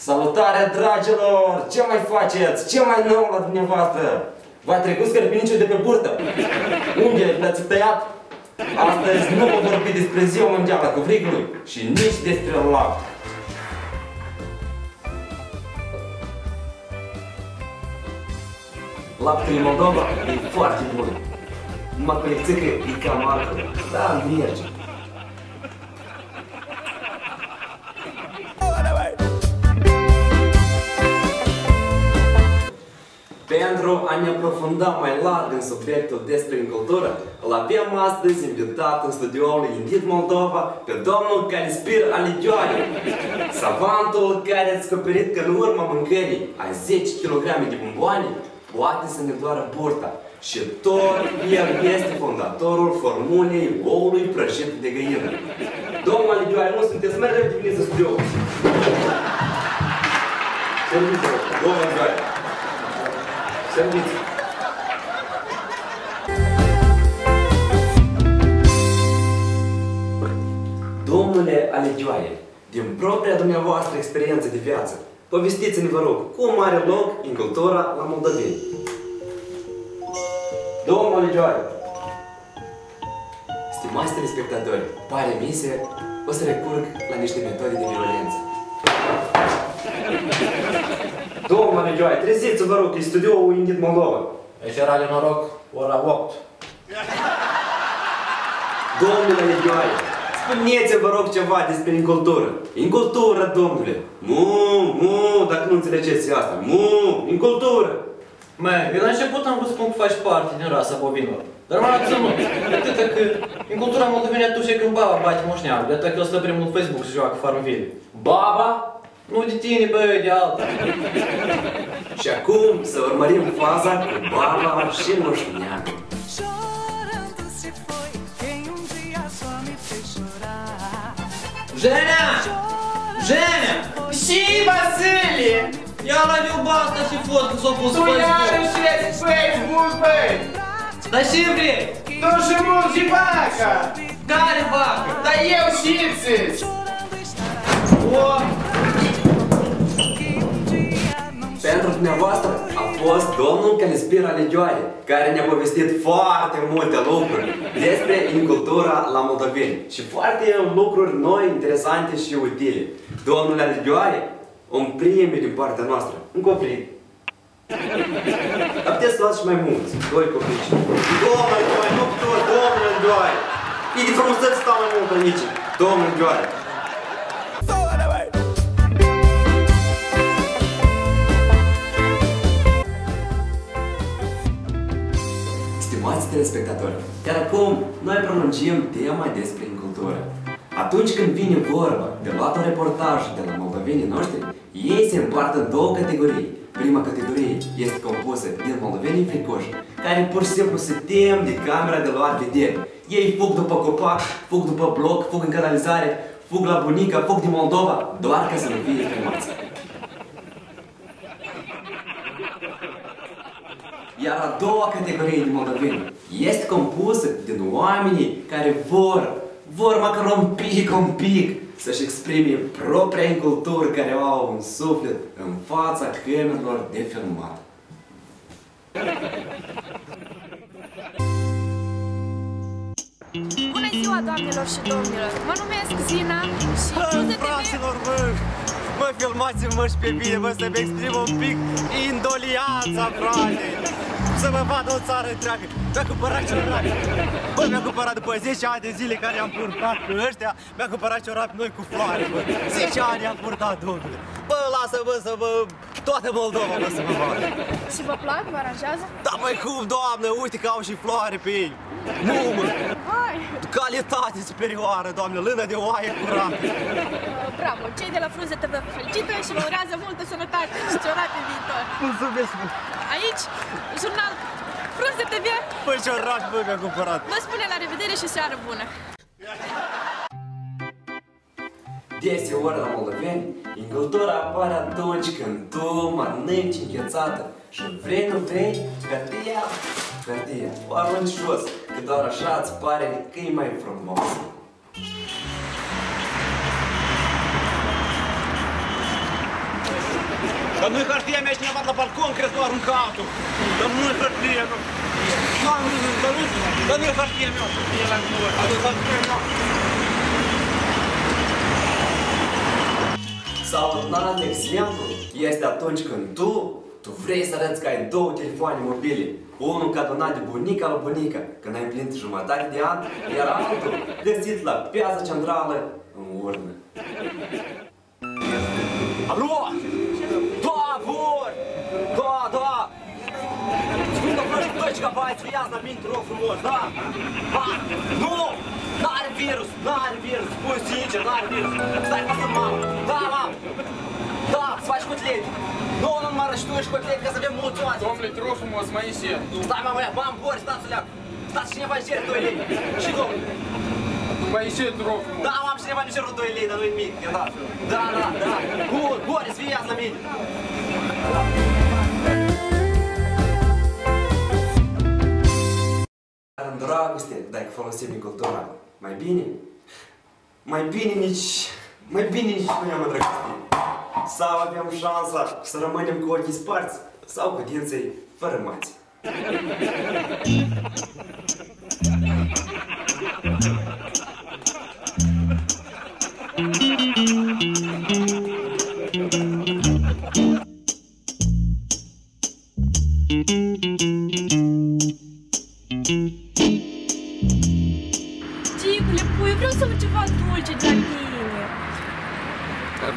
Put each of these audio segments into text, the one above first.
Salutare, dragilor! Ce mai faceți? Ce mai nou la dumneavoastră? V-a trecut scărpiniciul de pe burtă? Unghiile le-ați tăiat? Astăzi nu vom vorbi despre ziua mondială a covrigului și nici despre lapte. Laptele Moldova e foarte bun. Numai că lecțică e cam altă, dar merge. Pentru a ne aprofunda mai larg în subiectul despre agricultură, îl avem astăzi invitat în studioul Indeed Moldova pe domnul Calispir Aligioare, savantul care a descoperit că în urma mâncării a 10 kg de bomboane poate să ne doară burta. Și tot el este fondatorul formulei oului prăjit de găină. Domnul Aligioare, nu sunteți mai repede veniți în studio. Domnul Aligioare. Serviți! Domnule Aligioare, din propria dumneavoastră experiență de viață, povestiți-ne, vă rog, cum are loc agricultura la moldoveni. Domnul Aligioare, stimați telespectatori, pare mise, o să recurg la niște metode de violență. Domnul Aligioare, treziți-vă, vă rog, e studioul Indeed Moldova. Aici era de noroc, ora 8. Domnule Aligioare, spuneți-vă, vă rog, ceva despre agricultură. Agricultură, domnule. Dacă nu înțelegeți asta. Agricultură. Măi, eu la început am vrut să spun că faci parte din rasa bovinilor. Dar m-am abținut. Atâta că în cultura moldovenă atunci când baba bate moșneagul, de atâta că el stă primul pe Facebook să joacă Farmville. Baba? Nu de tine, băi, de alta. Și acum să urmărim faza cu baba și moșneagul. Женя! Женя! Și Vasile! Ia la iubata și fotcă s-o pus pe Facebook. Tu iarăși ești Facebook, băi! Dar ce vrei? Tu și mulți vaca! Care vacă? Dar eu știți-ți! Pentru dumneavoastră a fost domnul Calispir Aligioare, care ne-a povestit foarte multe lucruri despre agricultura la moldoveni și foarte lucruri noi, interesante și utile. Domnul Aligioare, un prime din partea noastră, un copil. Dar puteți să luați și mai mulți, 2 copii. Domnul Aligioare, nu tot, domnul Aligioare! E de frumusețe să stau mai mult aici, domnul Aligioare! Stimați telespectatori, chiar acum noi prelungim tema despre agricultură. Atunci când vine vorba de luat un reportaj de la moldovenii noștri, ei se împart în două categorii. Prima categorie este compusă din moldovenii fricoși, care pur și simplu se tem de camera de luat vederi. Ei fug după copac, fug după bloc, fug în canalizare, fug la bunica, fug din Moldova, doar ca să nu fie filmați. Iar a doua categorie de moldoveni este compusă din oamenii care vor măcar un pic să-și exprime propria agricultură, care au un suflet în fața camerelor de filmat. Bună ziua, doamnelor și domnilor! Mă numesc Zina și... Fraților, mă filmați-mă și pe bine, mă, să-mi exprim un pic indolianța, frate! Să mă vadă o țară întreagă! Mi-a cumpărat ciorapi. Bă, mi-a cumpărat după 10 ani de zile care am purtat cu ăștia, mi-a cumpărat ciorapi noi cu floare, bă. 10 ani am purtat, domnule. Bă, lasă, bă, să vă... Toată Moldova, bă, să vă vadă. Și vă plac? Vă aranjează? Da, măi, cum, doamnă, uite că au și floare pe ei. Nu, mă. Hai! Calitate superioară, doamne, lână de oaie curată. Bravo! Cei de la Frunze TV vă felicită și vă urează multă sănătate și ciorapi în viitor. Mulțumesc, mă. Aici, jurnal Frunze TV. Păi, ciorapi, bă, mi-a cumpărat. Vă spune la revedere și seară bună! Deseori la moldoveni, ingăltura apare atunci când tu mănânci înghețată și vrei, nu vrei, hârtia, o arunci jos, că doar așa îți pare că e mai frumos. Dar nu-i hârtia mea, cineva la balcon, crezi că o aruncă altul. Dar nu-i hârtia mea. Dar nu-i hârtia mea. Sau un alt exemplu este atunci când tu vrei să arăți că ai 2 telefoane mobile. Unul cadonat de bunica la bunica când ai împlinit jumătate de an, iar altul găsit la piața centrală în urnă. Alo! Da, bun! Da! Spun că vreau și 2 GB viață la minte, rog frumos, da? Da! Nu! N-are virus! Spui sincer, n-are virus! Stai ca să mamă! Da, mamă! Da, să faci cotlete! Nu mă arăși tu ești cotlete ca să avem mulți oameni! Domnule, te rog frumos, Moise. Stai, mamă, ia, bam, Boris, stați să leac! Stați cineva își cere 2 lei! Și domnule! Moise, te rog frumos. Da, mam, cineva își cere 2 lei, dar nu-i nimic, da! Da! Bun, Boris, fii ia la mine! Dar în dragoste, dacă folosim cultura mai bine nici nu ne-am îndrăgostit. Sau avem șansa să rămânem cu ochii sparți sau cu dinții fărâmați. Ticule, pui, vreau să văd ceva dulce de la tine.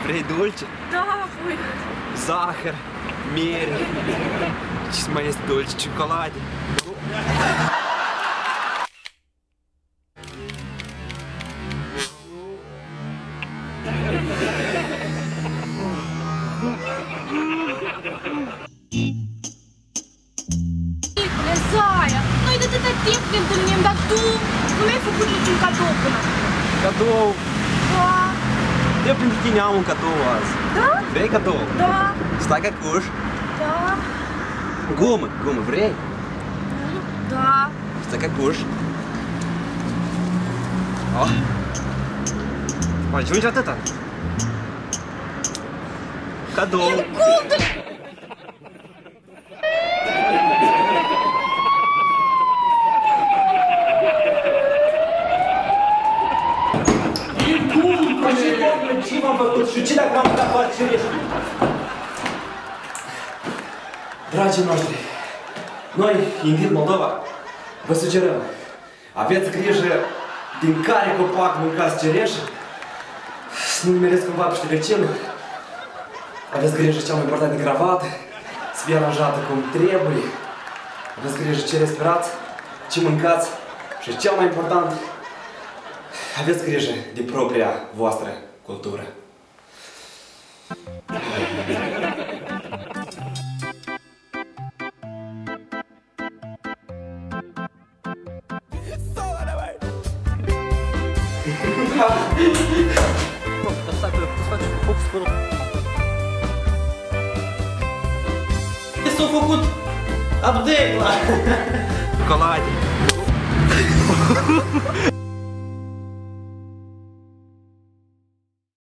Vrei dulce? Da, pui. Zahăr, miere, ce mai este dulce, ciocolade. Ticule, Zaia, noi de atâta timp ne întâlnim, dar tu nu mi-ai făcut niciun cadou până acum. Cadou? Da. Eu pentru tine am un cadou azi. Da? Vrei cadou? Da. Stai cacuș. Da. Gumă, vrei? Da. Stai cacuș. Oh. Mai ce atâta? Cadou. Ce m-am făcut și ce dacă m-am făcut afară cerești? Dragii noștri, noi, Indit Moldova, vă sugerăm, aveți grijă din care copac mâncați cerești, să nu nimereți cumva peste vecinul, aveți grijă cea mai importantă cravată, să fie aranjată cum trebuie, aveți grijă ce respirați, ce mâncați și cel mai important, aveți grijă de propria voastră cultură. S-a făcut update la... Ciocolade.